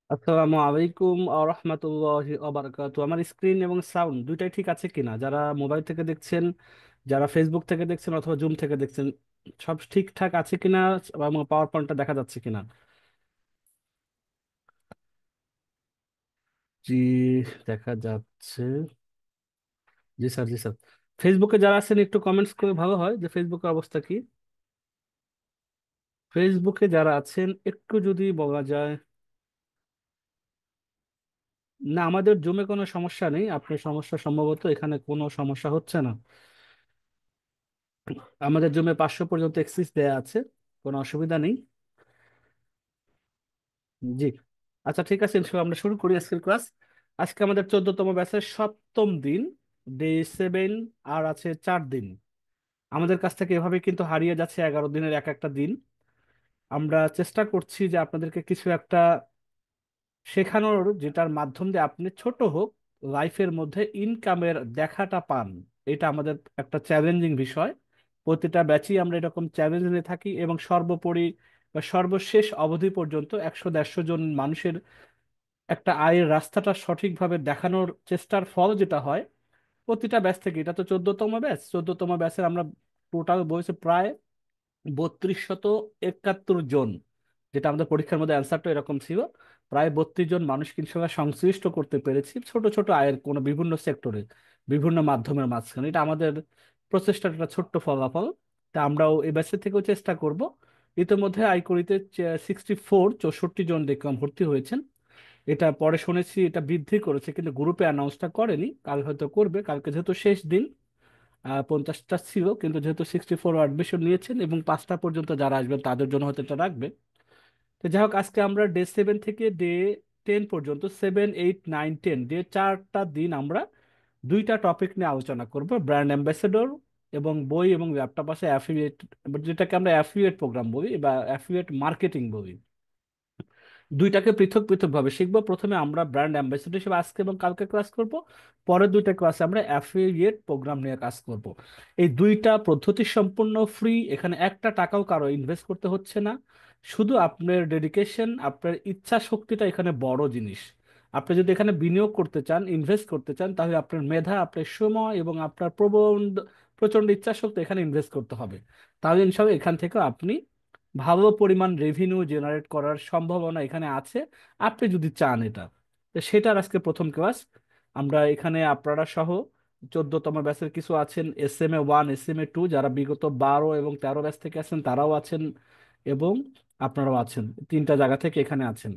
আসসালামু আলাইকুম আ রহমতুল্লাহি আবরাকাতু। আমার স্ক্রিন এবং সাউন্ড দুইটাই ঠিক আছে কিনা? যারা মোবাইল থেকে দেখছেন, যারা ফেসবুক থেকে দেখছেন অথবা জুম থেকে দেখছেন, সব ঠিকঠাক আছে কিনা এবং পাওয়ার পয়েন্টটা দেখা যাচ্ছে কিনা? জি, দেখা যাচ্ছে। জি স্যার, জি স্যার। ফেসবুকে যারা আছেন একটু কমেন্টস করে ভালো হয় যে ফেসবুকের অবস্থা কি। ফেসবুকে যারা আছেন একটু যদি বলা যায়। না, আমাদের জুমে কোনো সমস্যা নেই। আপনার সমস্যা সম্ভবত এখানে কোনো সমস্যা হচ্ছে না। আমাদের জন্য 500 পর্যন্ত এক্সিস দেয়া আছে, কোনো অসুবিধা নেই। জি। আচ্ছা, ঠিক আছে, ইনশাল্লাহ আমরা শুরু করি আজকের ক্লাস। আজকে আমাদের 14তম ব্যাচের 7ম দিন, ডে 7। আর আছে 4 দিন। আমাদের কাছ থেকে এভাবে কিন্তু হারিয়ে যাচ্ছে 11 দিনের এক একটা দিন। আমরা চেষ্টা করছি যে আপনাদেরকে কিছু একটা শেখানোর, যেটার মাধ্যম দিয়ে আপনি ছোট হোক লাইফের মধ্যে ইনকামের দেখাটা পান। এটা আমাদের একটা চ্যালেঞ্জিং বিষয়। প্রতিটা ব্যাচই আমরা এরকম চ্যালেঞ্জ নিয়ে থাকি এবং সর্বোপরি বা সর্বশেষ অবধি পর্যন্ত 100-150 জন মানুষের একটা আয়ের রাস্তাটা সঠিকভাবে দেখানোর চেষ্টার ফল যেটা হয় প্রতিটা ব্যাচ থেকে। এটা তো 14তম ব্যাচ, 14তম ব্যাচের আমরা টোটাল বয়সে প্রায় 3271 জন, যেটা আমাদের পরীক্ষার মধ্যে অ্যান্সারটা এরকম ছিল। প্রায় 32 জন মানুষকে সঙ্গে সংশ্লিষ্ট করতে পেরেছি ছোট ছোট আয়ের কোনো বিভিন্ন সেক্টরে, বিভিন্ন মাধ্যমের মাঝখানে। এটা আমাদের প্রচেষ্টার একটা ছোট্ট ফলাফল। তা আমরাও এই ব্যাচের থেকেও চেষ্টা করব। ইতিমধ্যে আইকরিতে 64 জন দেখলাম ভর্তি হয়েছেন। এটা পরে শুনেছি এটা বৃদ্ধি করেছে, কিন্তু গ্রুপে অ্যানাউন্সটা করেনি, কাল হয়তো করবে। কালকে যেহেতু শেষ দিন, 50টা ছিল, কিন্তু যেহেতু 64 অ্যাডমিশন নিয়েছেন এবং 5টা পর্যন্ত যারা আসবেন তাদের জন্য হয়তো এটা রাখবে। তো যাই হোক, আজকে আমরা ডে 7 থেকে ডে 10 পর্যন্ত, 7, 8, 9, 10, ডে 4টা দিন আমরা দুইটা টপিক নিয়ে আলোচনা করব: ব্র্যান্ড অ্যাম্বাসেডর এবং বই এবং ল্যাপটপ আছে অ্যাফিলিয়েট, যেটাকে আমরা অ্যাফিলিয়েট প্রোগ্রাম বলি বা অ্যাফিলিয়েট মার্কেটিং বলি। দুইটাকে পৃথক পৃথক ভাবে শিখবো। প্রথমে আমরা ব্র্যান্ড অ্যাম্বাসেডর হিসেবে আজকে এবং কালকে ক্লাস করব। পরের দুইটা ক্লাসে আমরা অ্যাফিলিয়েট প্রোগ্রাম নিয়ে কাজ করব। এই দুইটা পদ্ধতি সম্পূর্ণ ফ্রি, এখানে একটা টাকাও কারো ইনভেস্ট করতে হচ্ছে না। শুধু আপনার ডেডিকেশন, আপনার ইচ্ছা শক্তিটা এখানে বড় জিনিস। আপনি যদি এখানে বিনিয়োগ করতে চান, ইনভেস্ট করতে চান, তাহলে আপনার মেধা, আপনার সময় এবং আপনার প্রচন্ড ইচ্ছা শক্তি এখানে ইনভেস্ট করতে হবে। তাহলে ইনশাল্লাহ এখান থেকে আপনি ভালো পরিমাণ রেভিনিউ জেনারেট করার সম্ভাবনা এখানে আছে, আপনি যদি চান এটা। তো সেটার আজকে প্রথম ক্লাস। আমরা এখানে আপনারা সহ 14তম ব্যাচের কিছু আছেন, SMA 1, SMA 2, যারা বিগত 12 এবং 13 ব্যাচ থেকে আছেন তারাও আছেন, এবং আপনারাও আছেন, তিনটা জায়গা থেকে এখানে আছেন।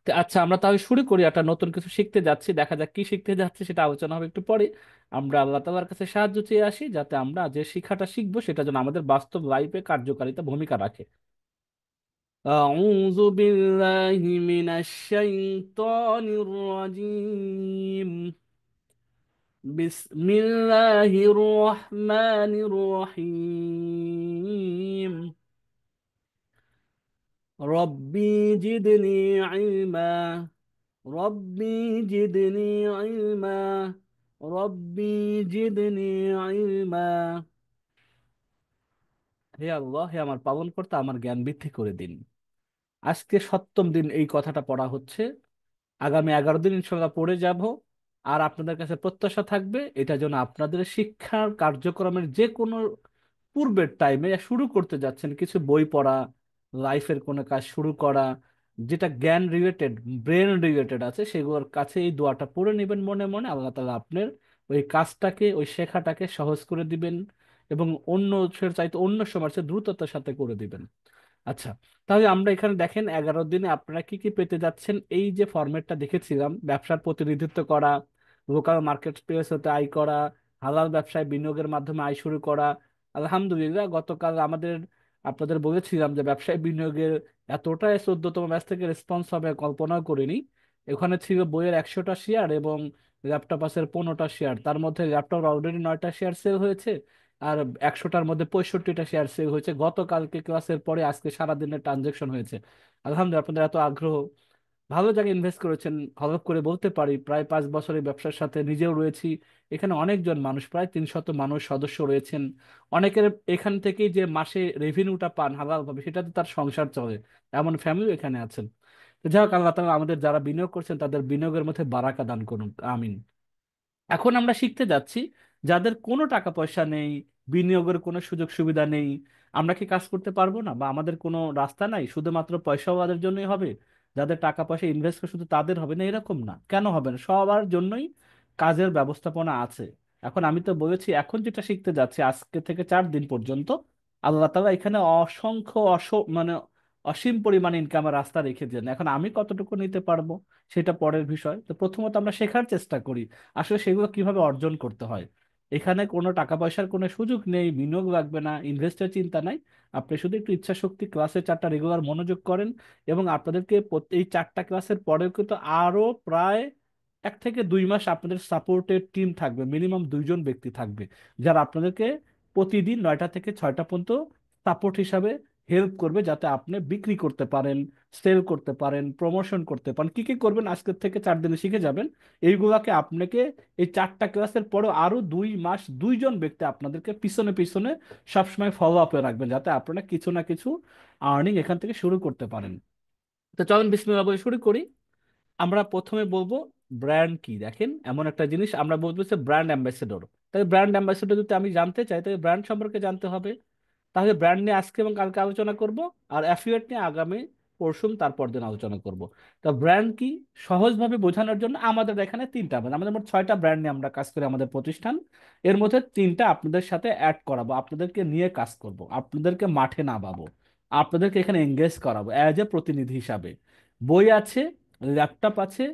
তো আচ্ছা, আমরা তাহলে শুরু করি। একটা নতুন কিছু শিখতে যাচ্ছি, দেখা যাক কি শিখতে যাচ্ছি, সেটা আলোচনা হবে একটু পরে। আমরা আল্লাহ তাআলার কাছে সাহায্য চেয়ে আসি যাতে আমরা যে শিক্ষাটা শিখবো সেটা যেন আমাদের বাস্তব লাইফে কার্যকারিতা ভূমিকা রাখে। أعوذ بالله من الشيطان الرجيم. بسم الله الرحمن الرحيم. ربي زدني علما. ربي زدني علما. ربي زدني علما. হে আল্লাহ, হে আমার পালন কর্তা, আমার জ্ঞান বৃদ্ধি করে দিন। আজকে 7ম দিন এই কথাটা পড়া হচ্ছে। আগামী 11 দিন ইনশাল্লাহ পড়ে যাব। আর আপনাদের কাছে প্রত্যাশা থাকবে এটা যেন আপনাদের শিক্ষার কার্যক্রমের যে কোনো পূর্বের টাইমে শুরু করতে যাচ্ছেন কিছু বই পড়া, লাইফের কোনো কাজ শুরু করা, যেটা জ্ঞান রিলেটেড, ব্রেন রিলেটেড আছে, সেগুলোর কাছে এই দোয়াটা পড়ে নেবেন মনে মনে। আল্লাহ তাআলা আপনার ওই কাজটাকে, ওই শেখাটাকে সহজ করে দিবেন এবং অন্য চাইতে অন্য সময়ের চেয়ে দ্রুততার সাথে করে দিবেন। আচ্ছা, তাহলে আমরা এখানে দেখেন 11 দিনে আপনারা কি কি পেতে যাচ্ছেন। এই যে ফরম্যাটটা দেখেছিলাম, ব্যবসার প্রতিনিধিত্ব করা, লোকাল মার্কেট প্লেস হতে আয় করা, হালাল ব্যবসায় বিনিয়োগের মাধ্যমে আয় শুরু করা। আলহামদুলিল্লাহ, গতকাল আপনাদের বলেছিলাম যে ব্যবসায় বিনিয়োগের এতটাই 14তম ব্যাচ থেকে রেসপন্স হবে কল্পনা করিনি। এখানে ছিল বইয়ের 100টা শেয়ার এবং ল্যাপটপ আছে 15টা শেয়ার। তার মধ্যে ল্যাপটপ অলরেডি 9টা শেয়ার সেল হয়েছে, আর 100টার মধ্যে 65টা শেয়ার সেল হয়েছে গতকালকে ক্লাসের পরে। আজকে সারাদিনের ট্রানজেকশন হয়েছে। আলহামদুলিল্লাহ, আপনাদের এত আগ্রহ, ভালো জায়গায় ইনভেস্ট করেছেন। হলফ করে বলতে পারি প্রায় 5 বছরের ব্যবসার সাথে নিজেও রয়েছি। এখানে অনেকজন মানুষ, প্রায় 300 মানুষ সদস্য রয়েছেন। অনেকের এখান থেকেই যে মাসে রেভিনিউটা পান হালাল ভাবে, সেটাতে তার সংসার চলে, এমন ফ্যামিলি এখানে আছেন। তো যাই হোক, আল্লাহ তাআলা আমাদের যারা বিনিয়োগ করছেন তাদের বিনিয়োগের মধ্যে বারাকা দান করুন, আমিন। এখন আমরা শিখতে যাচ্ছি যাদের কোনো টাকা পয়সা নেই, বিনিয়োগের কোনো সুযোগ সুবিধা নেই, আমরা কি কাজ করতে পারবো না, বা আমাদের কোনো রাস্তা নাই, শুধুমাত্র পয়সাওয়ালাদের জন্যই হবে, যাদের টাকা পয়সা ইনভেস্ট করে শুধু তাদের হবে না, এরকম না, কেন হবে না, সবার জন্যই কাজের ব্যবস্থাপনা আছে। এখন আমি তো বলেছি এখন যেটা শিখতে যাচ্ছি আজকে থেকে 4 দিন পর্যন্ত, আল্লাহ তাআলা এখানে অসংখ্য মানে অসীম পরিমাণে ইনকামের রাস্তা রেখে দেন। এখন আমি কতটুকু নিতে পারবো সেটা পরের বিষয়। তো প্রথমত আমরা শেখার চেষ্টা করি আসলে সেগুলো কিভাবে অর্জন করতে হয়। এখানে কোনো টাকা পয়সার কোনো সুযোগ নেই, বিনিয়োগ লাগবে না, ইনভেস্টের চিন্তা নাই। আপনি শুধু একটু ইচ্ছা শক্তি ক্লাসে 4টা রেগুলার মনোযোগ করেন, এবং আপনাদেরকে এই 4টা ক্লাসের পরেও কিন্তু আরো প্রায় 1 থেকে 2 মাস আপনাদের সাপোর্টের টিম থাকবে, মিনিমাম 2জন ব্যক্তি থাকবে, যারা আপনাদেরকে প্রতিদিন 9টা থেকে 6টা পর্যন্ত সাপোর্ট হিসাবে হেল্প করবে, যাতে আপনি বিক্রি করতে পারেন, সেল করতে পারেন, প্রমোশন করতে পারেন। কি কি করবেন আজকের থেকে 4 দিনে শিখে যাবেন। এইগুলাকে আপনাকে এই 4টা ক্লাসের পরেও আরো 2 মাস 2জন ব্যক্তি আপনাদেরকে পিছনে পিছনে সবসময় ফলো আপে রাখবেন, যাতে আপনারা কিছু না কিছু আর্নিং এখান থেকে শুরু করতে পারেন। তো চলেন বিসমিল্লাহ বলে শুরু করি। আমরা প্রথমে বলবো ব্র্যান্ড কি। দেখেন, এমন একটা জিনিস আমরা বলবো ব্র্যান্ড অ্যাম্বাসেডর। তাই ব্র্যান্ড অ্যাম্বাসেডর যদি আমি জানতে চাই, তাহলে ব্র্যান্ড সম্পর্কে জানতে হবে। তাহলে ব্র্যান্ড নিয়ে আজকে এবং কালকে আলোচনা করব, আর অ্যাফিলিয়েট নিয়ে আগামী পরশুম তারপর দিন আলোচনা করব। তা ব্র্যান্ড কি সহজভাবে বোঝানোর জন্য আমাদের এখানে 3টা ব্র্যান্ড, আমাদের মোট 6টা ব্র্যান্ড নিয়ে আমরা কাজ করি আমাদের প্রতিষ্ঠান। এর মধ্যে 3টা আপনাদের সাথে অ্যাড করাবো, আপনাদেরকে নিয়ে কাজ করব, আপনাদেরকে মাঠে নামাবো, আপনাদেরকে এখানে এঙ্গেজ করাবো অ্যাজ এ প্রতিনিধি হিসাবে। বই আছে, ল্যাপটপ আছে,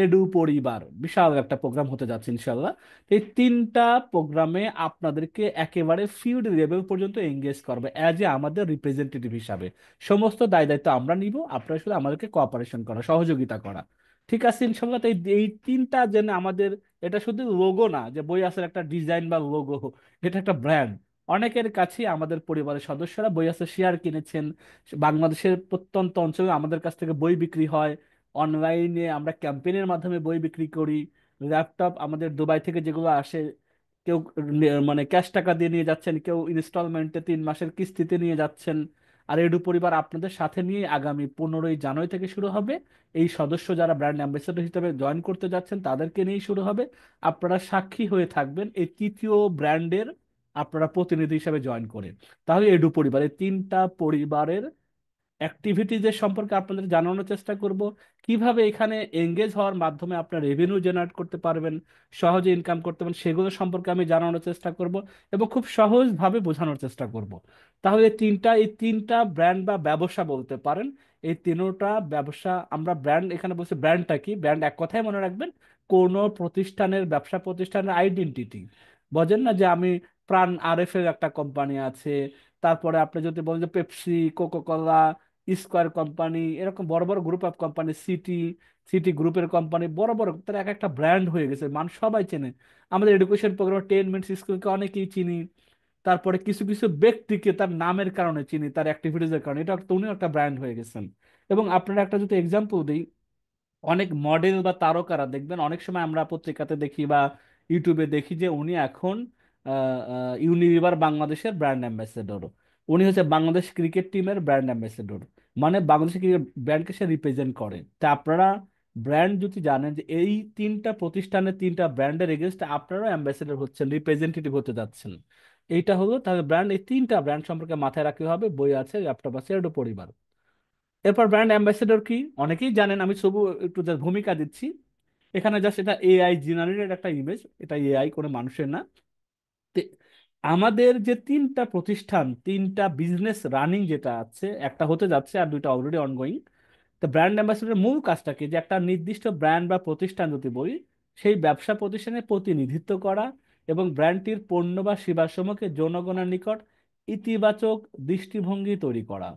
এডু পরিবার, বিশাল একটা প্রোগ্রাম হতে যাচ্ছে ইনশাল্লাহ। এই 3টা প্রোগ্রামে আপনাদেরকে একেবারে ফিল্ড লেভেল পর্যন্ত এঙ্গেজ করবে অ্যাজ এ আমাদের রিপ্রেজেন্টেটিভ হিসাবে। সমস্ত দায় দায়িত্ব আমরা নিব, আপনারা শুধু আমাদেরকে কোঅপারেশন করা, সহযোগিতা করা। ঠিক আছে ইনশাল্লাহ। তো এই এই 3টা যেন আমাদের, এটা শুধু লোগো না যে বই আসার একটা ডিজাইন বা লোগো, এটা একটা ব্র্যান্ড। অনেকের কাছে আমাদের পরিবারের সদস্যরা বই আছে শেয়ার কিনেছেন, বাংলাদেশের প্রত্যন্ত অঞ্চলে আমাদের কাছ থেকে বই বিক্রি হয়, অনলাইনে আমরা ক্যাম্পেইনের মাধ্যমে বই বিক্রি করি, ল্যাপটপ আমাদের দুবাই থেকে যেগুলো আসে, কেউ মানে ক্যাশ টাকা দিয়ে নিয়ে যাচ্ছেন, কেউ ইনস্টলমেন্টে 3 মাসের কিস্তিতে নিয়ে যাচ্ছেন। আর এডু পরিবার আপনাদের সাথে নিয়ে আগামী 15ই জানুয়ারি থেকে শুরু হবে। এই সদস্য যারা ব্র্যান্ড অ্যাম্বাসেডর হিসেবে জয়েন করতে যাচ্ছেন তাদেরকে নিয়েই শুরু হবে। আপনারা সাক্ষী হয়ে থাকবেন এই 3য় ব্র্যান্ডের, আপনারা প্রতিনিধি হিসেবে জয়েন করে। তাহলে এডু পরিবার, এই 3টা পরিবারের অ্যাক্টিভিটিজের সম্পর্কে আপনাদের জানানোর চেষ্টা করব, কিভাবে এখানে এঙ্গেজ হওয়ার মাধ্যমে আপনার রেভিনিউ জেনারেট করতে পারবেন, সহজে ইনকাম করতে পারবেন, সেগুলো সম্পর্কে আমি জানানোর চেষ্টা করব, এবং খুব সহজভাবে বোঝানোর চেষ্টা করব। তাহলে এই তিনটা ব্র্যান্ড বা ব্যবসা বলতে পারেন। এই 3টা ব্যবসা আমরা ব্র্যান্ড এখানে বলছি। ব্র্যান্ডটা কি? ব্র্যান্ড এক কথায় মনে রাখবেন, কোনো প্রতিষ্ঠানের, ব্যবসা প্রতিষ্ঠানের আইডেন্টিটি। বোঝেন না যে আমি প্রাণ আরএফ এর একটা কোম্পানি আছে, তারপরে আপনি যদি বলেন যে পেপসি, কোকোকোলা, স্কয়ার কোম্পানি, এরকম বড় বড় group of company, city, city গ্রুপের কোম্পানি, বড় বড়, তারা এক একটা ব্র্যান্ড হয়ে গেছে, মানুষ সবাই চেনে। আমাদের এডুকেশন প্রোগ্রাম 10 মিনিটস স্কুলকে অনেকেই চিনি। তারপরে কিছু কিছু ব্যক্তিকে তার নামের কারণে চিনি, তার অ্যাক্টিভিটিসের কারণে, এটা তো উনিও একটা ব্র্যান্ড হয়ে গেছেন। এবং আপনারা একটা যদি এক্সাম্পল দিই, অনেক মডেল বা তারকারা দেখবেন অনেক সময় আমরা পত্রিকাতে দেখি বা ইউটিউবে দেখি যে উনি এখন ইউনিলিভার বাংলাদেশের ব্র্যান্ড অ্যাম্বাসেডর, উনি হচ্ছে বাংলাদেশ ক্রিকেট টিমের ব্র্যান্ড অ্যাম্বাসেডর, মানে বাংলাদেশ ক্রিকেট ব্র্যান্ডকে সে রিপ্রেজেন্ট করে। তা আপনারা ব্র্যান্ড যদি জানেন যে এই 3টা প্রতিষ্ঠানের 3টা ব্র্যান্ডের এগেনস্টে আপনারাও অ্যাম্বাসেডর হচ্ছেন, রিপ্রেজেন্টেটিভ হতে যাচ্ছেন, এইটা হলো তাহলে ব্র্যান্ড। এই 3টা ব্র্যান্ড সম্পর্কে মাথায় রাখতে হবে, বই আছে, ল্যাপটপ আছে, এর পরিবার। এরপর ব্র্যান্ড অ্যাম্বাসেডর কি অনেকেই জানেন, আমি তবু একটু just ভূমিকা দিচ্ছি। এখানে জাস্ট এটা এআই জেনারেটেড একটা ইমেজ, এটা এআই কোনো মানুষের না। তে আমাদের যে 3টা প্রতিষ্ঠান, 3টা বিজনেস রানিং যেটা আছে, একটা হতে যাচ্ছে আর 2টা অলরেডি অনগোয়িং। তো ব্র্যান্ড অ্যাম্বাসেডর মূল কাজটা কি, যে একটা নির্দিষ্ট ব্র্যান্ড বা প্রতিষ্ঠান যদি বলি, সেই ব্যবসা প্রতিষ্ঠানের প্রতিনিধিত্ব করা, এবং ব্র্যান্ডটির পণ্য বা সেবাসমূহকে জনগণের নিকট ইতিবাচক দৃষ্টিভঙ্গি তৈরি করা।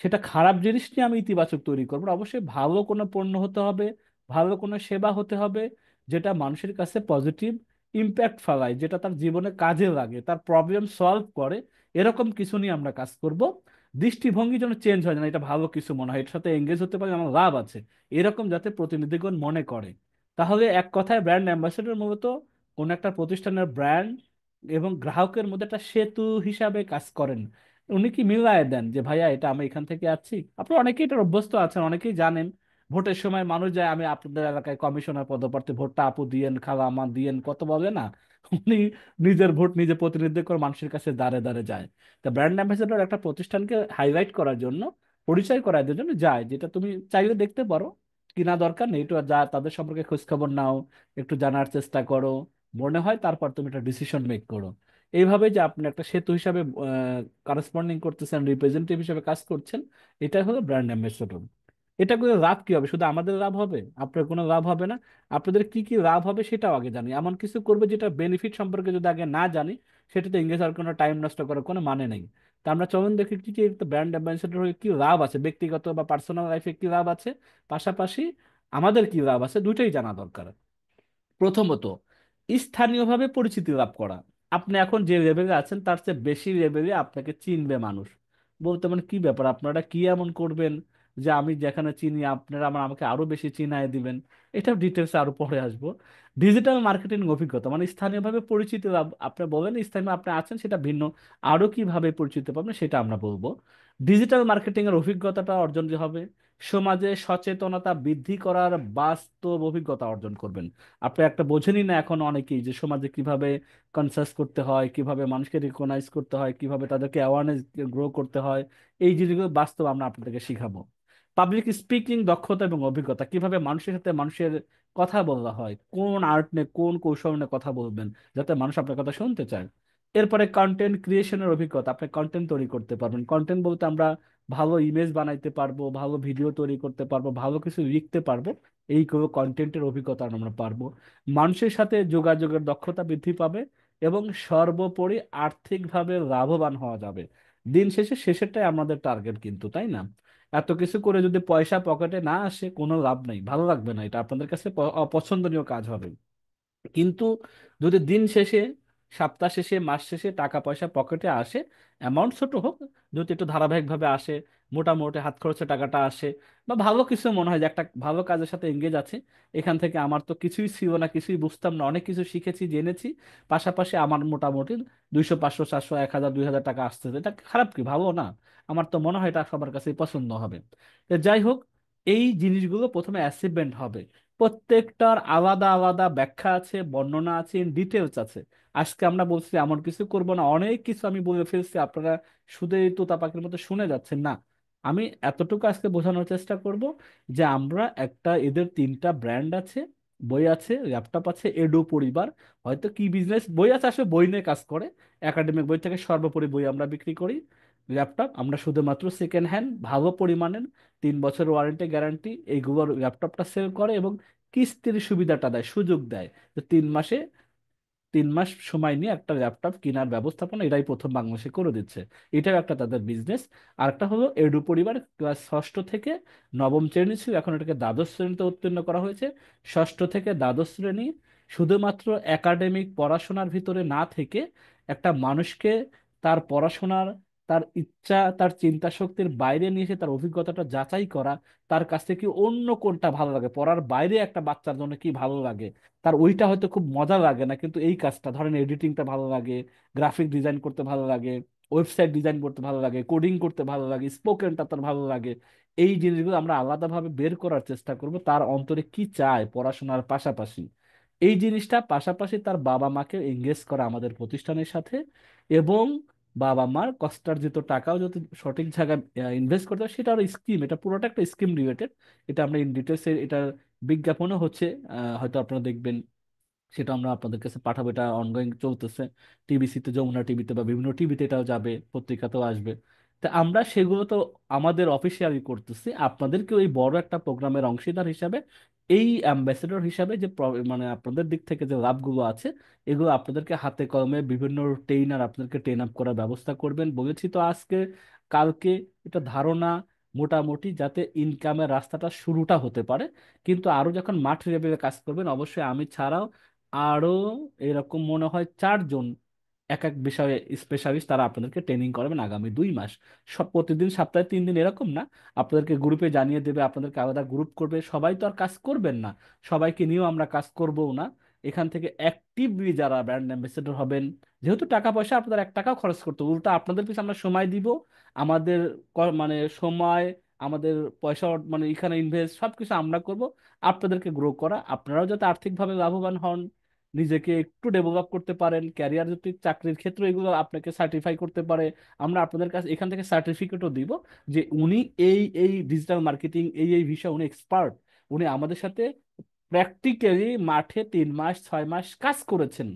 সেটা খারাপ জিনিস নিয়ে আমি ইতিবাচক তৈরি করবো না, অবশ্যই ভালো কোনো পণ্য হতে হবে, ভালো কোনো সেবা হতে হবে, যেটা মানুষের কাছে পজিটিভ ইম্প্যাক্ট ফেলায়, যেটা তার জীবনে কাজে লাগে, তার প্রবলেম সলভ করে। এরকম কিছু নিয়ে আমরা কাজ করব। দৃষ্টিভঙ্গি যেন চেঞ্জ হয় না, এটা ভালো কিছু মনে হয়, এর সাথে এঙ্গেজ হতে পারে, আমার লাভ আছে, এরকম যাতে প্রতিনিধিগণ মনে করে। তাহলে এক কথায় ব্র্যান্ড অ্যাম্বাসেডর মূলত কোন একটা প্রতিষ্ঠানের ব্র্যান্ড এবং গ্রাহকের মধ্যে একটা সেতু হিসাবে কাজ করেন। উনি কি মিলায় দেন যে ভাইয়া এটা আমি এখান থেকে আছি, আপনারা অনেকেই এটা অভ্যস্ত আছেন, অনেকেই জানেন। ভোটের সময় মানুষ যায়, আমি আপনাদের এলাকায় কমিশনার পদপ্রার্থী, ভোটটা আপু দিয়েন, খালা আমার দিয়েন, কত বলে না। উনি নিজের ভোট নিজে প্রতিনিধিত্ব করে মানুষের কাছে দাঁড়ে দাঁড়ে যায়। তা ব্র্যান্ড অ্যাম্বাসেডর একটা প্রতিষ্ঠানকে হাইলাইট করার জন্য, পরিচয় করার জন্য যায়, যেটা তুমি চাইলে দেখতে পারো, কিনা দরকার নেই, একটু যা তাদের সম্পর্কে খোঁজ খবর নাও, একটু জানার চেষ্টা করো, মনে হয় তারপর তুমি একটা ডিসিশন মেক করো। এইভাবে যে আপনি একটা সেতু হিসাবে কারেসপন্ডিং করতেছেন, রিপ্রেজেন্টেটিভ হিসেবে কাজ করছেন, এটাই হলো ব্র্যান্ড অ্যাম্বাসেডর। এটা করে লাভ কি হবে? শুধু আমাদের লাভ হবে? আপনার কোনো লাভ হবে না। আপনাদের কি কি লাভ হবে সেটাও আগে জানি, এমন কিছু করবে যেটা বেনিফিট সম্পর্কে যদি আগে না জানি, সেটাতে ইংরেজ আর কোনো টাইম নষ্ট করার কোনো মানে নেই। তা আমরা চলুন দেখি কি কি ব্র্যান্ড অ্যাম্বাসেডর হয়ে কি লাভ আছে, ব্যক্তিগত বা পার্সোনাল লাইফে কি লাভ আছে, পাশাপাশি আমাদের কি লাভ আছে, দুটোই জানা দরকার। প্রথমত, স্থানীয়ভাবে পরিচিতি লাভ করা। আপনি এখন যে লেভেলে আছেন তার চেয়ে বেশি লেভেলে আপনাকে চিনবে মানুষ। বলতে মানে কি ব্যাপার, আপনারা কি এমন করবেন যে আমি যেখানে চিনি আপনারা আমাকে আরো বেশি চিনায় দিবেন? এটা ডিটেলসে আরো পরে আসবো। ডিজিটাল মার্কেটিং অভিজ্ঞতা, মানে স্থানীয়ভাবে পরিচিতি লাভ। আপনি বলেন স্থানীয় আপনি আছেন সেটা ভিন্ন, আরো কিভাবে পরিচিত পাবেন সেটা আমরা বলবো। ডিজিটাল মার্কেটিং এর অভিজ্ঞতাটা অর্জন যে হবে, সমাজে সচেতনতা বৃদ্ধি করার বাস্তব অভিজ্ঞতা অর্জন করবেন। আপনি একটা বোঝেনই না এখন অনেকেই, যে সমাজে কিভাবে কনসাস করতে হয়, কিভাবে মানুষকে রিকগনাইজ করতে হয়, কিভাবে তাদেরকে অ্যাওয়ারনেস গ্রো করতে হয়, এই জিনিসগুলো বাস্তব আমরা আপনাদেরকে শিখাবো। পাবলিক স্পিকিং দক্ষতা এবং অভিজ্ঞতা, কিভাবে মানুষের সাথে মানুষের কথা বলা হয়, কোন আর্ট নিয়ে কোন কৌশল নিয়ে কথা বলবেন যাতে মানুষ আপনার কথা শুনতে চায়। এরপরে কন্টেন্ট ক্রিয়েশনের অভিজ্ঞতা, আপনি কন্টেন্ট তৈরি করতে পারবেন। কন্টেন্ট বলতে আমরা ভালো ইমেজ বানাইতে পারবো, ভালো ভিডিও তৈরি করতে পারবো, ভালো কিছু লিখতে পারবো, এই কোনো কন্টেন্টের অভিজ্ঞতা আমরা পারবো। মানুষের সাথে যোগাযোগের দক্ষতা বৃদ্ধি পাবে, এবং সর্বোপরি আর্থিকভাবে লাভবান হওয়া যাবে। দিন শেষে শেষেরটাই আমাদের টার্গেট কিন্তু, তাই না? এত কিছু করে যদি পয়সা পকেটে না আসে, কোনো লাভ নাই, ভালো লাগবে না, এটা আপনাদের কাছে অপছন্দনীয় কাজ হবে। কিন্তু যদি দিন শেষে, সপ্তাহ শেষে, মাস শেষে টাকা পয়সা পকেটে আসে, অ্যামাউন্ট ছোট হোক, যদি একটু ধারাবাহিকভাবে আসে, মোটামুটি হাত খরচে টাকাটা আসে, বা ভালো কিছু মনে হয় যে একটা ভালো কাজের সাথে এঙ্গেজ আছে, এখান থেকে আমার তো কিছুই ছিল না, কিছুই বুঝতাম না, অনেক কিছু শিখেছি জেনেছি, পাশাপাশি আমার মোটামুটি 200 500 700 1000 টাকা আসতেছে, এটা খারাপ কি, ভালো না? আমার তো মনে হয় এটা সবার কাছেই পছন্দ হবে। তো যাই হোক, এই জিনিসগুলো প্রথমে অ্যাচিভমেন্ট হবে। প্রত্যেকটার আলাদা আলাদা ব্যাখ্যা আছে, বর্ণনা আছে, ডিটেলস আছে। আজকে আমরা বলছি এমন কিছু করব না, অনেক কিছু আমি বলে ফেলছি, আপনারা শুধু এই তোতা পাখির মতো শুনে যাচ্ছেন না। আমি এতটুকু আজকে বোঝানোর চেষ্টা করব যে আমরা একটা, এদের তিনটা ব্র্যান্ড আছে, বই আছে, ল্যাপটপ আছে, এডু পরিবার, হয়তো কি বিজনেস বই আছে, আসলে বই নিয়ে কাজ করে, একাডেমিক বই থেকে সর্বোপরি বই আমরা বিক্রি করি। ল্যাপটপ আমরা শুধুমাত্র সেকেন্ড হ্যান্ড ভালো পরিমাণের, 3 বছর ওয়ারেন্টি গ্যারান্টি এইগুলোর ল্যাপটপটা সেল করে, এবং কিস্তির সুবিধাটা দেয়, সুযোগ দেয়, যে 3 মাসে, 3 মাস সময় নিয়ে একটা ল্যাপটপ কেনার ব্যবস্থাপনা এটাই প্রথম বাংলাদেশে করে দিচ্ছে। এটাও একটা তাদের বিজনেস। আর একটা হলো এডু পরিবার, ক্লাস ষষ্ঠ থেকে নবম শ্রেণী ছিল, এখন এটাকে দ্বাদশ শ্রেণীতে উত্তীর্ণ করা হয়েছে। ষষ্ঠ থেকে দ্বাদশ শ্রেণী শুধুমাত্র একাডেমিক পড়াশোনার ভিতরে না থেকে, একটা মানুষকে তার পড়াশোনার, তার ইচ্ছা, তার চিন্তা শক্তির বাইরে নিয়ে এসে তার অভিজ্ঞতাটা যাচাই করা, তার কাছ থেকে অন্য কোনটা ভালো লাগে, পড়ার বাইরে একটা বাচ্চার জন্য কি ভালো লাগে, তার ওইটা হয়তো খুব মজা লাগে না, কিন্তু এই কাজটা ধরেন এডিটিংটা ভালো লাগে, গ্রাফিক ডিজাইন করতে ভালো লাগে, ওয়েবসাইট ডিজাইন করতে ভালো লাগে, কোডিং করতে ভালো লাগে, স্পোকেনটা তার ভালো লাগে, এই জিনিসগুলো আমরা আলাদাভাবে বের করার চেষ্টা করব, তার অন্তরে কি চায় পড়াশোনার পাশাপাশি। এই জিনিসটা পাশাপাশি তার বাবা মাকে এঙ্গেজ করা আমাদের প্রতিষ্ঠানের সাথে, এবং বাবা মার কষ্টার্জিত টাকাও যদি সঠিক জায়গায় ইনভেস্ট করতে হয়, সেটা আরো স্কিম, এটা পুরোটা একটা স্কিম রিলেটেড। এটা আমরা ইন ডিটেলস, এটা বিজ্ঞাপনও হচ্ছে, হয়তো আপনারা দেখবেন, সেটা আমরা আপনাদের কাছে পাঠাবো, এটা অনগোয়িং চলতেছে। টিবিসিতে, যমুনা টিভিতে বা বিভিন্ন টিভিতে এটাও যাবে, পত্রিকাতেও আসবে। তা আমরা সেগুলো তো আমাদের অফিসিয়ালি করতেছি, আপনাদেরকে ওই বড় একটা প্রোগ্রামের অংশীদার হিসাবে, এই অ্যাম্বাসেডর হিসাবে যে মানে আপনাদের দিক থেকে যে লাভগুলো আছে, এগুলো আপনাদেরকে হাতে কলমে বিভিন্ন ট্রেইনার আপনাদেরকে ট্রেন আপ করার ব্যবস্থা করবেন বলেছি তো আজকে, কালকে, এটা ধারণা মোটামুটি যাতে ইনকামের রাস্তাটা শুরুটা হতে পারে। কিন্তু আরো যখন মাঠ লেভেলে কাজ করবেন, অবশ্যই আমি ছাড়াও আরো এরকম মনে হয় 4 জন এক এক বিষয়ে স্পেশালিস্ট, তারা আপনাদেরকে ট্রেনিং করাবেন আগামী 2 মাস। সব প্রতিদিন, সপ্তাহে 3 দিন, এরকম না, আপনাদেরকে গ্রুপে জানিয়ে দেবে, আপনাদেরকে আলাদা গ্রুপ করবে, সবাই তো আর কাজ করবেন না, সবাইকে নিয়েও আমরা কাজ করবও না। এখান থেকে অ্যাক্টিভলি যারা ব্র্যান্ড অ্যাম্বাসেডর হবেন, যেহেতু টাকা পয়সা আপনাদের 1 টাকাও খরচ করতে হবে, উল্টা আপনাদের পিছনে আমরা সময় দিব, আমাদের মানে সময়, আমাদের পয়সা মানে এখানে ইনভেস্ট সবকিছু আমরা করব, আপনাদেরকে গ্রো করা, আপনারাও যাতে আর্থিকভাবে লাভবান হন, নিজেকে একটু ডেভেলপ করতে পারেন, ক্যারিয়ার যদি চাকরির ক্ষেত্রে এগুলো আপনাকে সার্টিফাই করতে পারে, আমরা আপনাদের কাছে এখান থেকে সার্টিফিকেটও দিব যে উনি এই এই ডিজিটাল মার্কেটিং এই বিষয়ে উনি এক্সপার্ট, উনি আমাদের সাথে প্র্যাকটিক্যালি মাঠে 3 মাস 6 মাস কাজ করেছেন।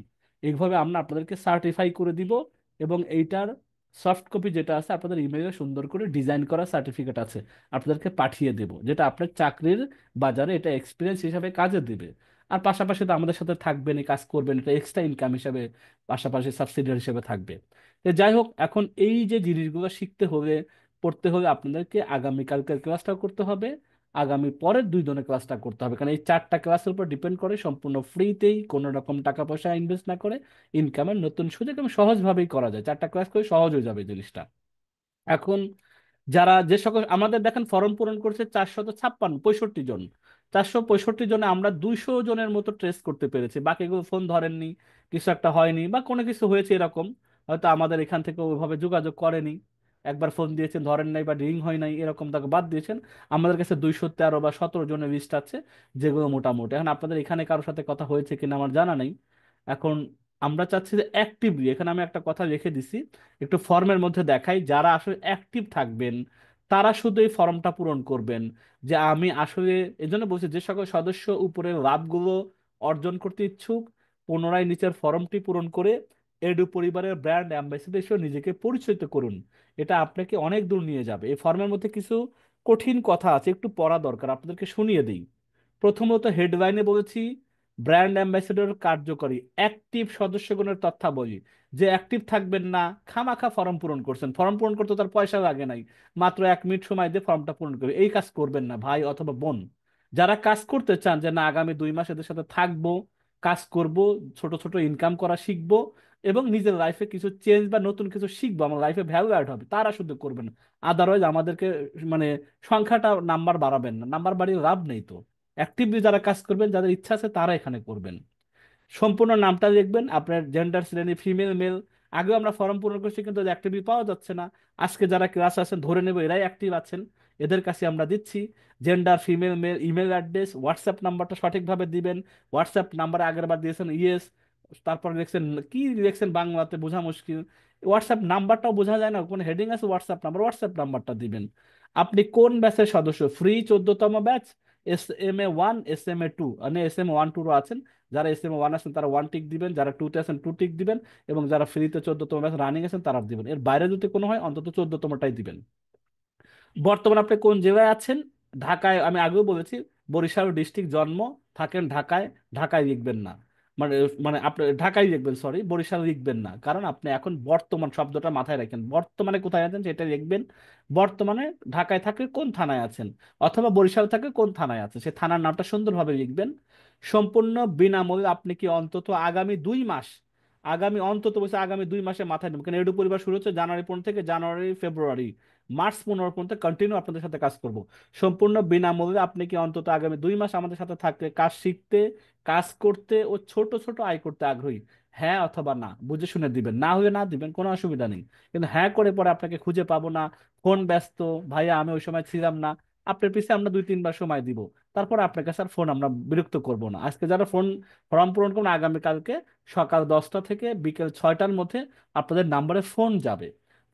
এইভাবে আমরা আপনাদেরকে সার্টিফাই করে দিব, এবং এইটার সফট কপি যেটা আছে আপনাদের ইমেইলে সুন্দর করে ডিজাইন করা সার্টিফিকেট আছে, আপনাদেরকে পাঠিয়ে দেব, যেটা আপনার চাকরির বাজারে এটা এক্সপিরিয়েন্স হিসাবে কাজে দিবে। আর পাশাপাশি তো আমাদের সাথে থাকবেন, কাজ করবেন, এটা এক্সট্রা ইনকাম হিসাবে পাশাপাশি সাবসিডিয়ারি হিসেবে থাকবে। তো যাই হোক, এখন এই যে জিনিসগুলো শিখতে হবে, পড়তে হবে, আপনাদেরকে আগামীকালকের ক্লাসটাও করতে হবে, আগামী পরের 2 দিনের ক্লাসটা করতে হবে, কারণ এই 4টা ক্লাসের উপর ডিপেন্ড করে সম্পূর্ণ ফ্রিতেই, কোনো রকম টাকা পয়সা ইনভেস্ট না করে ইনকামের নতুন সুযোগ এবং সহজভাবেই করা যায়, 4টা ক্লাস করে সহজ হয়ে যাবে এই জিনিসটা। এখন যারা যে সকল আমাদের দেখেন ফর্ম পূরণ করছে 456 65 জন, 465 জনে আমরা 200 জনের মতো ট্রেস করতে পেরেছি, বাকিগুলো ফোন ধরেননি, কিছু একটা হয়নি বা কোনো কিছু হয়েছে এরকম, হয়তো আমাদের এখান থেকে ওইভাবে যোগাযোগ করেনি, একবার ফোন দিয়েছেন ধরেন নাই বা রিং হয় নাই এরকম, তাকে বাদ দিয়েছেন। আমাদের কাছে 213 বা 217 জনের লিস্ট আছে, যেগুলো মোটামুটি। এখন আপনাদের এখানে কারোর সাথে কথা হয়েছে কিনা আমার জানা নেই। এখন আমরা চাচ্ছি যে অ্যাক্টিভলি, এখানে আমি একটা কথা লিখে দিছি, একটু ফর্মের মধ্যে দেখাই, যারা আসলে অ্যাক্টিভ থাকবেন তারা শুধু এই ফর্মটা পূরণ করবেন। যে আমি আসলে এই জন্য বলছি, যে সকল সদস্য উপরের লাভগুলো অর্জন করতে ইচ্ছুক, পুনরায় নিচের ফর্মটি পূরণ করে এডু পরিবারের ব্র্যান্ড অ্যাম্বাসেডর হিসেবে নিজেকে পরিচিত করুন। এটা আপনাকে অনেক দূর নিয়ে যাবে। এই ফর্মের মধ্যে কিছু কঠিন কথা আছে, একটু পড়া দরকার, আপনাদেরকে শুনিয়ে দিই। প্রথমত হেডলাইনে বলেছি ব্র্যান্ড অ্যাম্বাসেডর কার্যকরী অ্যাক্টিভ সদস্যগণের তথ্যাবলী। যে অ্যাক্টিভ থাকবেন না, খামাখা ফর্ম পূরণ করছেন, ফর্ম পূরণ করতে তার পয়সা লাগে নাই, মাত্র 1 মিনিট সময় দিয়ে ফর্মটা পূরণ করবে, এই কাজ করবেন না ভাই অথবা বোন। যারা কাজ করতে চান যে না আগামী 2 মাস এদের সাথে থাকবো, কাজ করব, ছোট ছোট ইনকাম করা শিখবো, এবং নিজের লাইফে কিছু চেঞ্জ বা নতুন কিছু শিখবো, আমার লাইফে ভ্যালু অ্যাড হবে, তারা শুধু করবেন। আদারওয়াইজ আমাদেরকে মানে সংখ্যাটা নাম্বার বাড়াবেন না, নাম্বার বাড়িয়ে লাভ নেই তো। অ্যাক্টিভলি যারা কাজ করবেন, যাদের ইচ্ছা আছে তারা এখানে করবেন। সম্পূর্ণ নামটা লিখবেন, আপনার জেন্ডার শ্রেণী ফিমেল মেল। আগেও আমরা ফর্ম পূরণ করছি কিন্তু অ্যাক্টিভলি পাওয়া যাচ্ছে না, আজকে যারা ক্লাস আছেন ধরে নেব এরাই অ্যাক্টিভ আছেন, এদের কাছে আমরা দিচ্ছি। Gender female male, email address, WhatsApp নাম্বারটা সঠিকভাবে দিবেন। হোয়াটসঅ্যাপ নাম্বারে আগের বার দিয়েছেন ইয়েস, তারপর লিখছেন কি লিখছেন বাংলাতে বোঝা মুশকিল, হোয়াটসঅ্যাপ নাম্বারটাও বোঝা যায় না, কোনো হেডিং আছে হোয়াটসঅ্যাপ নাম্বার, হোয়াটসঅ্যাপ নাম্বারটা দিবেন। আপনি কোন ব্যাচের সদস্য, ফ্রি 14তম ব্যাচ, SMA 1 SMA 2, মানে SM 1 2 আছেন, যারা SM 1 আছেন তারা 1 টিক দিবেন, যারা 2তে আছেন 2 টিক দিবেন, এবং যারা ফ্রিতে 14তম ব্যাচ রানিং আছেন তারা দিবেন। এর বাইরে যদি কোনো হয় অন্তত 14তমটাই দিবেন। বর্তমানে আপনি কোন জেলায় আছেন? ঢাকায়, আমি আগেও বলেছি, বরিশাল ডিস্ট্রিক্ট জন্ম, থাকেন ঢাকায়, ঢাকায় লিখবেন না, মানে মানে আপনি ঢাকায় লিখবেন, সরি বরিশাল লিখবেন না, কারণ আপনি এখন বর্তমান শব্দটা মাথায় রাখেন, বর্তমানে কোথায় আছেন সেটা লিখবেন। বর্তমানে ঢাকায় থাকে কোন থানায় আছেন, অথবা বরিশাল থাকে কোন থানায় আছে, সে থানার নামটা সুন্দরভাবে লিখবেন। সম্পূর্ণ বিনামূল্যে আপনি কি অন্তত আগামী 2 মাস, আগামী অন্তত বলছে আগামী 2 মাসে মাথায় নেবেন, কারণ এডু পরিবার শুরু হচ্ছে জানুয়ারি 15 থেকে, জানুয়ারি ফেব্রুয়ারি মার্চ 15 পর্যন্ত কন্টিনিউ আপনাদের সাথে কাজ করব। সম্পূর্ণ বিনামূল্যে আপনি কি অন্তত আগামী 2 মাস আমাদের সাথে থাকতে, কাজ শিখতে, কাজ করতে ও ছোট ছোট আয় করতে আগ্রহী? হ্যাঁ অথবা না বুঝে শুনে দিবেন, না হলে না দিবেন, কোনো অসুবিধা নেই। কিন্তু হ্যাঁ করে পরে আপনাকে খুঁজে পাবো না, ফোন ব্যস্ত, ভাইয়া আমি ওই সময় ছিলাম না, আপনার পিছে আমরা 2-3 বার সময় দিব, তারপর আপনার কাছে আর ফোন আমরা বিরক্ত করব না। আজকে যারা ফোন ফর্ম পূরণ করবেন, আগামীকালকে সকাল 10টা থেকে বিকেল 6টার মধ্যে আপনাদের নাম্বারে ফোন যাবে,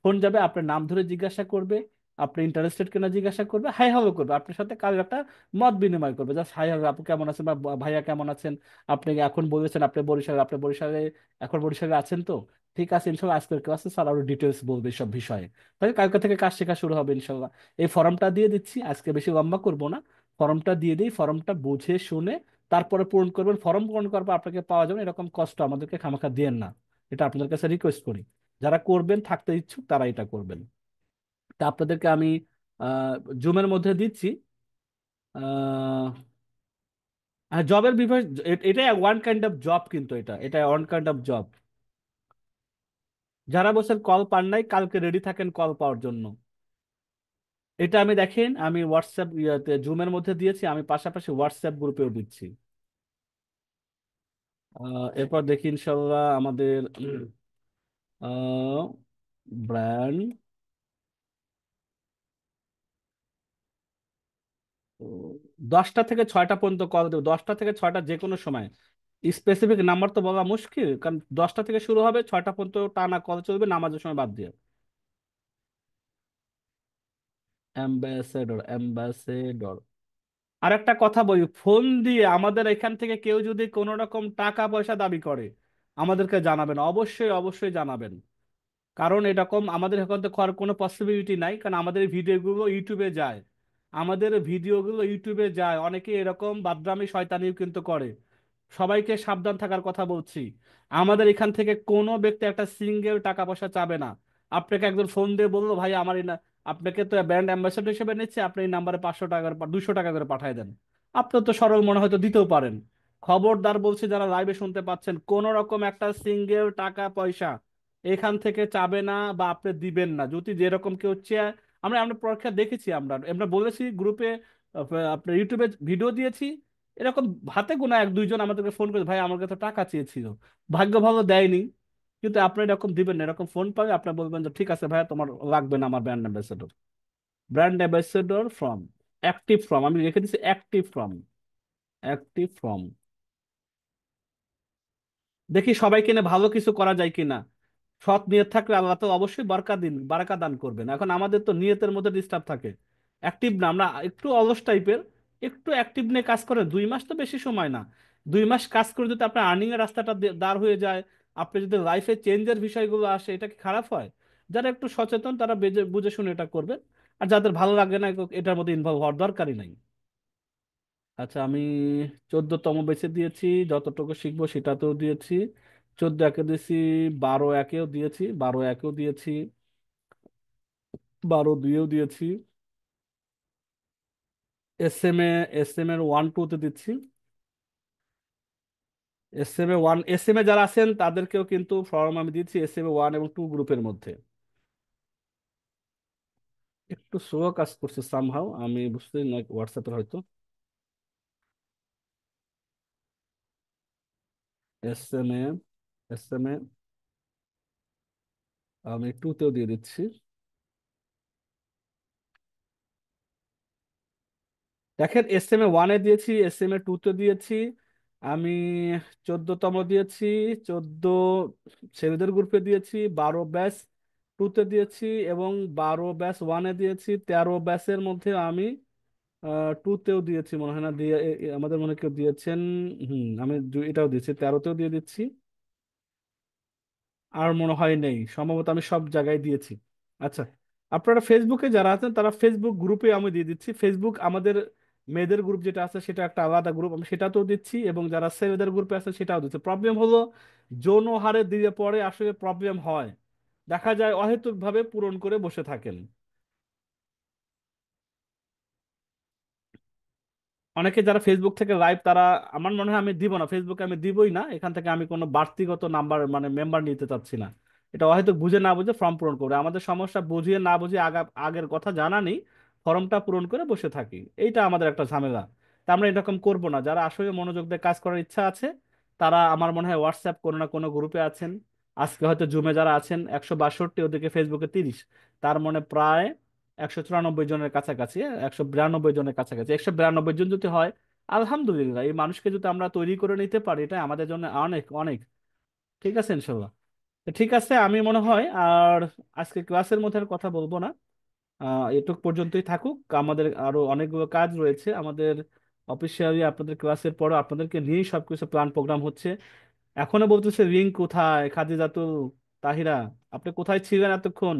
ফোন যাবে, আপনার নাম ধরে জিজ্ঞাসা করবে, আপনি ইন্টারেস্টেড কিনা জিজ্ঞাসা করবে, হাই হ্যালো করবে, আপনার সাথে কাল একটা মত বিনিময় করবে, জাস্ট হাই হ্যালো আপু কেমন আছেন, বা ভাইয়া কেমন আছেন, আপনি এখন বলেছেন আপনি বরিশালে, আপনি বরিশালে এখন বরিশালে আছেন তো, ঠিক আছে ইনশাল্লাহ আজকের ক্লাসে স্যার আরো ডিটেলস বলবে সব বিষয়ে। তাহলে কালকে থেকে কাজ শেখা শুরু হবে ইনশাল্লাহ। এই ফর্মটা দিয়ে দিচ্ছি, আজকে বেশি লম্বা করব না, ফর্মটা দিয়ে দিই, ফর্মটা বুঝে শুনে তারপরে পূরণ করবেন। ফর্ম পূরণ করার পর আপনাকে পাওয়া যাবে, এরকম কষ্ট আমাদেরকে খামাখা দিয়েন না, এটা আপনাদের কাছে রিকোয়েস্ট করি। যারা করবেন থাকতে ইচ্ছুক তারা এটা করবেন। তা আপনাদেরকে আমি জুমের মধ্যে দিচ্ছি। জবের বিষয়, এটা ওয়ান কাইন্ড অফ জব, কিন্তু এটা এটা ওয়ান কাইন্ড অফ জব। যারা বলছেন কল পান নাই, কালকে রেডি থাকেন কল পাওয়ার জন্য। এটা আমি দেখেন, আমি হোয়াটসঅ্যাপ জুমের মধ্যে দিয়েছি, আমি পাশাপাশি হোয়াটসঅ্যাপ গ্রুপেও দিচ্ছি। এরপর দেখি ইনশাল্লাহ আমাদের ব্র্যান্ড 10টা থেকে 6টা পর্যন্ত কল দেবো, 10টা থেকে 6টা যে কোনো সময়। স্পেসিফিক নাম্বার তো বলা মুশকিল, কারণ 10টা থেকে শুরু হবে, 6টা পর্যন্ত টানা কল চলবে নামাজের সময় বাদ দিয়ে। Ambassador, ambassador. আর একটা কথা বলি, ফোন দিয়ে আমাদের এখান থেকে কেউ যদি কোনো রকম টাকা পয়সা দাবি করে, আমাদেরকে জানাবেন, অবশ্যই অবশ্যই জানাবেন। কারণ এরকম আমাদের এখন তো করার কোনো পসিবিলিটি নাই, কারণ আমাদের ভিডিওগুলো ইউটিউবে যায়। আমাদের ভিডিওগুলো ইউটিউবে যায়, অনেকে এরকম বাদরামি শয়তানিও কিন্তু করে। সবাইকে সাবধান থাকার কথা বলছি। আমাদের এখান থেকে কোনো ব্যক্তি একটা সিঙ্গেল টাকা পয়সা চাবে না। আপনাকে একজন ফোন দিয়ে বললো, ভাই আমার এই না, আপনাকে তো ব্র্যান্ড অ্যাম্বাসাডর হিসেবে নিচ্ছে, আপনি এই নাম্বারে 500 টাকা 200 টাকা করে পাঠিয়ে দেন। আপনার তো সরল মনে হয়তো দিতেও পারেন। খবরদার বলছি, যারা লাইভে শুনতে পাচ্ছেন, কোন রকম একটা সিঙ্গেল টাকা পয়সা এখান থেকে চাবে না বা আপনি দিবেন না। যদি যেরকম কেউ চেয়ে, আমরা আমরা পরীক্ষা দেখেছি, আমরা আমরা বলেছি গ্রুপে, আপনার ইউটিউবে ভিডিও দিয়েছি, এরকম হাতে গোনা এক দুইজন আমাদেরকে ফোন করে, ভাই আমার কাছে টাকা চেয়েছিল, ভাগ্য ভালো দেয়নি। কিন্তু আপনি এরকম দিবেন না, এরকম ফোন পাবে আপনার বলবেন যে ঠিক আছে ভাইয়া, তোমার লাগবে না আমার brand ambassador. Brand ambassador from, active from, আমি রেখে দিচ্ছি অ্যাক্টিভ ফ্রম, অ্যাক্টিভ ফ্রম। দেখি সবাইকে নিয়ে ভালো কিছু করা যায় কিনা। সৎ নিয়ত থাকলে আল্লাহ তো অবশ্যই বারকা দিন, বারাকা দান করবেন। এখন আমাদের তো নিয়তের মধ্যে ডিস্টার্ব থাকে। অ্যাক্টিভ না, আমরা একটু অলস টাইপের। একটু অ্যাক্টিভ নিয়ে কাজ করেন, 2 মাস তো বেশি সময় না। 2 মাস কাজ করে যদি আপনার আর্নিং এর রাস্তাটা দাঁড় হয়ে যায়, আপনি যদি লাইফে চেঞ্জের বিষয়গুলো আসে, এটা কি খারাপ হয়? যারা একটু সচেতন তারা বুঝে শুনে এটা করবেন। আর যাদের ভালো লাগে না, এটার মধ্যে ইনভলভ হওয়ার দরকারই নাই। আচ্ছা, আমি 14তম বেছে দিয়েছি, যতটুকু শিখবো সেটাতেও দিয়েছি। 14 একে দিয়েছি, 12 একেও দিয়েছি, 12 একেও দিয়েছি, 12 দুইয়েও দিয়েছি। এস এম এর 1 2-তে দিচ্ছি। এস এম এ যারা আছেন তাদেরকেও কিন্তু ফর্ম আমি দিচ্ছি, SM-1 এবং 2 গ্রুপের মধ্যে। একটু স্লো কাজ করছে সামহাও, আমি বুঝতে না, হোয়াটসঅ্যাপের হয়তো। S M A, S M A আমি 2-তেও দিয়ে দিচ্ছি। দেখেন, SM-1 দিয়েছি, SM-2 দিয়েছি আমি, 14তম দিয়েছি, 14 ছেলেদের গ্রুপে দিয়েছি, 12 ব্যাচ 2-তে দিয়েছি, এবং 12 ব্যাচ 1-এ দিয়েছি, 13 ব্যাচের মধ্যে আমি 2-তেও দিয়েছি মনে হয় না, দিয়ে আমাদের মনে হয় কেউ দিয়েছেন। আমি এটাও দিয়েছি, 13-তেও দিয়ে দিচ্ছি। আর মনে হয় নেই, সম্ভবত আমি সব জায়গায় দিয়েছি। আচ্ছা, আপনারা ফেসবুকে যারা আছেন তারা ফেসবুক গ্রুপে আমি দিয়ে দিচ্ছি। ফেসবুক আমাদের মেয়েদের গ্রুপ যেটা আছে সেটা একটা আলাদা গ্রুপ, আমি সেটাতেও দিচ্ছি, এবং যারা ছেলেদের গ্রুপে আছে সেটাও দিচ্ছি। প্রবলেম হলো, যৌন হারে দিয়ে পরে আসলে প্রবলেম হয়, দেখা যায় অহেতুকভাবে পূরণ করে বসে থাকেন। অনেকে যারা ফেসবুক থেকে লাইভ, তারা, আমার মনে হয় আমি দিব না, ফেসবুকে আমি দিবই না, এখান থেকে আমি কোনো বাড়তিগত নাম্বার মানে মেম্বার নিতে চাচ্ছি না। এটা হয়তো বুঝে না বুঝে ফর্ম পূরণ করে, আমাদের সমস্যা বুঝিয়ে না বুঝিয়ে আগের কথা জানা নেই, ফর্মটা পূরণ করে বসে থাকি, এইটা আমাদের একটা ঝামেলা। তা আমরা এরকম করব না। যারা আসলে মনোযোগ দিয়ে কাজ করার ইচ্ছা আছে, তারা আমার মনে হয় হোয়াটসঅ্যাপ কোনো না কোনো গ্রুপে আছেন। আজকে হয়তো জুমে যারা আছেন 162, ওদিকে ফেসবুকে 30, তার মানে প্রায় 194 জনের কাছাকাছি, 192 জনের কাছাকাছি। 192 জন যদি হয়, আলহামদুলিল্লাহ, এই মানুষকে যদি আমরা তৈরি করে নিতে পারি, এটা আমাদের জন্য অনেক অনেক। ঠিক আছে ইনশাল্লাহ। তো ঠিক আছে, আমি মনে হয় আর আজকে ক্লাসের মধ্যে আর কথা বলবো না। এটুক পর্যন্তই থাকুক, আমাদের আরো অনেকগুলো কাজ রয়েছে আমাদের অফিসিয়ালি। আপনাদের ক্লাসের পরে আপনাদেরকে নিয়েই সবকিছু প্ল্যান প্রোগ্রাম হচ্ছে। এখনো বলতেছে রিং কোথায়, খাদিজাতুল, তাহিরা, আপনি কোথায় ছিলেন এতক্ষণ?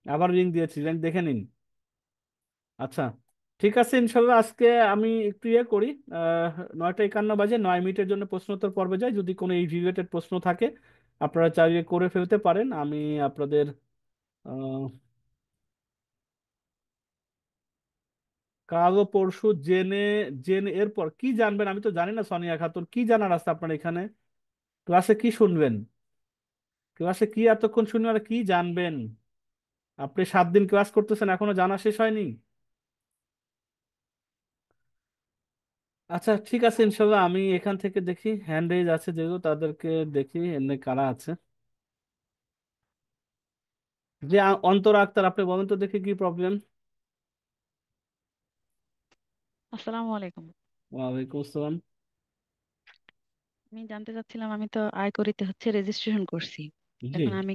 আবার রিং দিয়েছি, রিং দেখে নিন। আচ্ছা, ঠিক আছে ইনশাল্লাহ। আজকে আমি একটু ইয়ে করি, 9টা 51 বাজে, 9 মিনিটের জন্য প্রশ্নোত্তর পর্বে যাই। যদি কোনো এই রিলেটেড প্রশ্ন থাকে আপনারা চাইলে করে ফেলতে পারেন, আমি আপনাদের আহ, কাল ও পরশু জেনে, জেনে এরপর কি জানবেন আমি তো জানি না। সোনিয়া খাতুন, কি জানার আছে আপনার এখানে? ক্লাসে কি শুনবেন? ক্লাসে কি এতক্ষণ শুনবেন আর কি জানবেন? আপনি 7 দিন ক্লাস করতেছেন, এখনো জানা শেষ হয়নি? আচ্ছা, ঠিক আছে ইনশাল্লাহ, আমি এখান থেকে দেখি হ্যান্ড রেজ আছে যেগুলো, তাদেরকে দেখি এমনি কারা আছে। যে অন্তরা আক্তার, আপনি বলেন তো দেখি কি প্রবলেম। আসসালামু আলাইকুম। ওয়ালাইকুম আসসালাম। আমি জানতে চাচ্ছিলাম, আমি তো আয়করিতে হচ্ছে রেজিস্ট্রেশন করছি। জি। এখন আমি